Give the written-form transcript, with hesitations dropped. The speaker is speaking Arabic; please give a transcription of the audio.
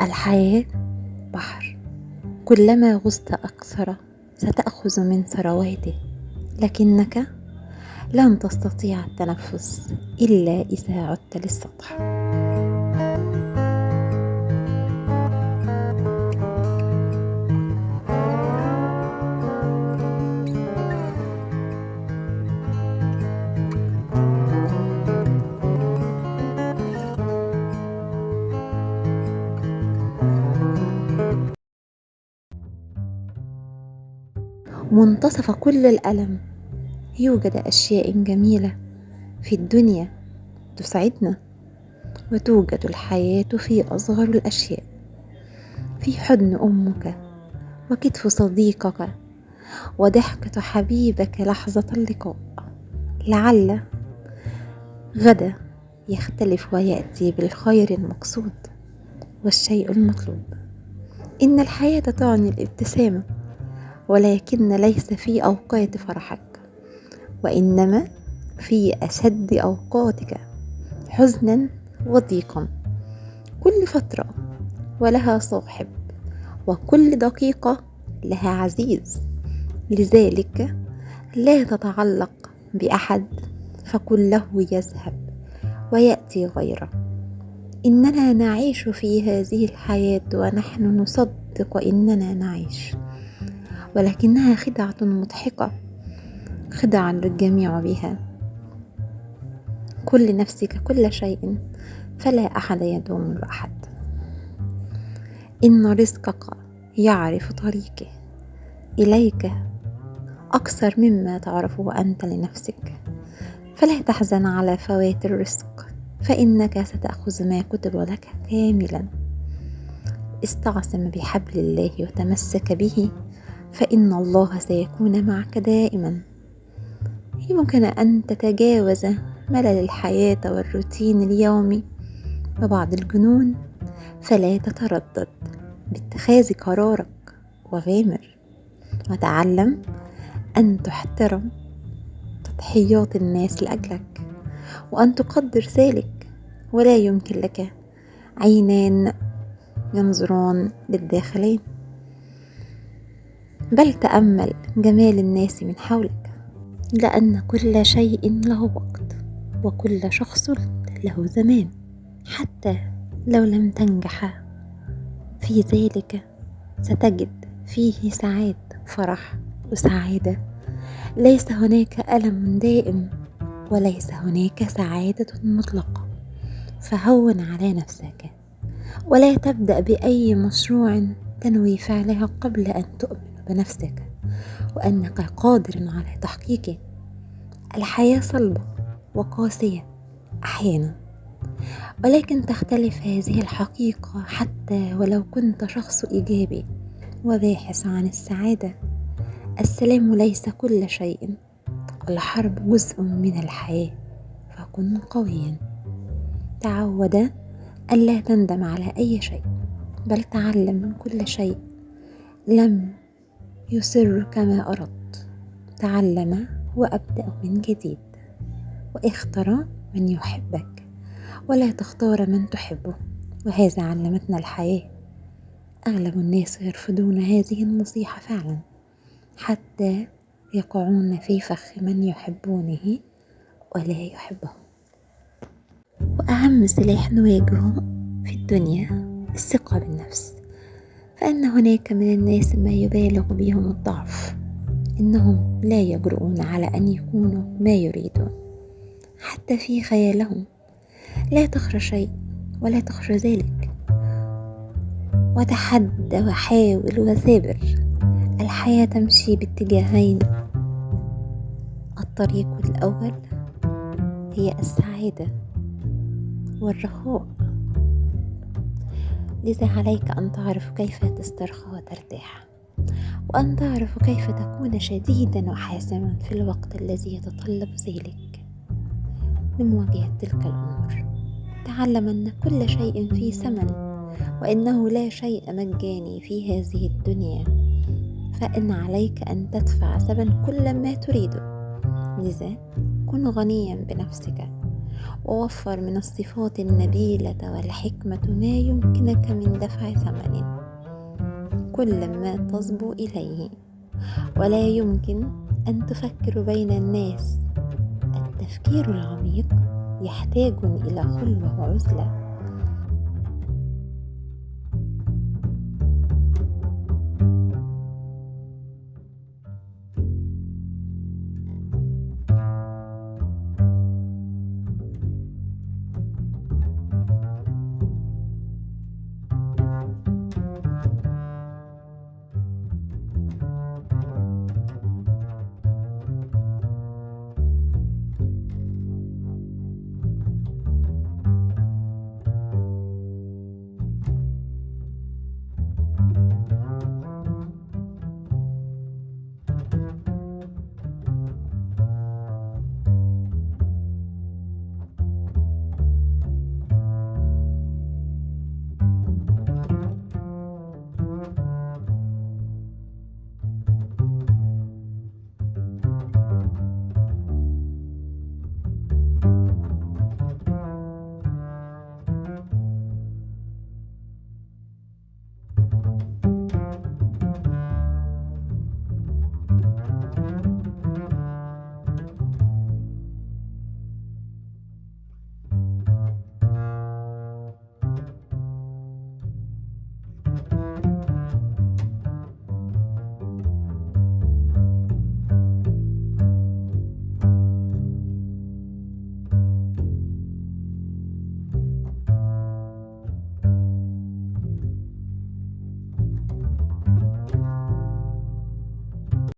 الحياة بحر، كلما غصت أكثر ستأخذ من ثرواته، لكنك لن تستطيع التنفس إلا إذا عدت للسطح. منتصف كل الألم يوجد أشياء جميلة في الدنيا تسعدنا، وتوجد الحياة في أصغر الأشياء، في حضن أمك وكتف صديقك وضحكة حبيبك لحظة اللقاء. لعل غدا يختلف ويأتي بالخير المقصود والشيء المطلوب. إن الحياة تعني الابتسامة، ولكن ليس في أوقات فرحك، وإنما في أشد أوقاتك حزنا وضيقا. كل فترة ولها صاحب، وكل دقيقة لها عزيز. لذلك لا تتعلق بأحد، فكله يذهب ويأتي غيره. إننا نعيش في هذه الحياة ونحن نصدق إننا نعيش، ولكنها خدعة مضحكة، خدعة للجميع بها. كل نفسك كل شيء، فلا أحد يدوم لأحد. إن رزقك يعرف طريقه إليك أكثر مما تعرفه أنت لنفسك، فلا تحزن على فوات الرزق، فإنك ستأخذ ما كتب لك كاملا. استعصم بحبل الله وتمسك به، فإن الله سيكون معك دائما. يمكن أن تتجاوز ملل الحياة والروتين اليومي وبعض الجنون، فلا تتردد باتخاذ قرارك وغامر، وتعلم أن تحترم تضحيات الناس لأجلك، وأن تقدر ذلك. ولا يمكن لك عينان ينظران للداخلين، بل تأمل جمال الناس من حولك، لأن كل شيء له وقت، وكل شخص له زمان. حتى لو لم تنجح في ذلك ستجد فيه ساعات فرح وسعادة. ليس هناك ألم دائم، وليس هناك سعادة مطلقة. فهون على نفسك، ولا تبدأ بأي مشروع تنوي فعلها قبل أن تؤمن بنفسك وأنك قادر على تحقيقه. الحياة صلبة وقاسية أحيانا، ولكن تختلف هذه الحقيقة. حتى ولو كنت شخص إيجابي وباحث عن السعادة، السلام ليس كل شيء، الحرب جزء من الحياة. فكن قويا، تعود ألا تندم على أي شيء، بل تعلم من كل شيء لم يسر كما أردت. تعلم وأبدأ من جديد، واختر من يحبك ولا تختار من تحبه. وهذا علمتنا الحياة. أغلب الناس يرفضون هذه النصيحة فعلا، حتى يقعون في فخ من يحبونه ولا يحبه. وأهم سلاح نواجهه في الدنيا الثقة بالنفس، فإن هناك من الناس ما يبالغ بهم الضعف. إنهم لا يجرؤون على أن يكونوا ما يريدون حتى في خيالهم. لا تخشى شيء ولا تخشى ذلك، وتحدى وحاول وثابر. الحياة تمشي باتجاهين. الطريق الأول هي السعادة والرخاء، لذا عليك أن تعرف كيف تسترخى وترتاح، وأن تعرف كيف تكون شديدا وحاسما في الوقت الذي يتطلب ذلك لمواجهة تلك الأمور. تعلم أن كل شيء فيه ثمن، وإنه لا شيء مجاني في هذه الدنيا، فإن عليك أن تدفع ثمن كل ما تريده. لذا كن غنيا بنفسك، ووفر من الصفات النبيلة والحكمة ما يمكنك من دفع ثمن كل ما تصبو إليه، ولا يمكن أن تفكر بين الناس. التفكير العميق يحتاج إلى خلوة وعزلة،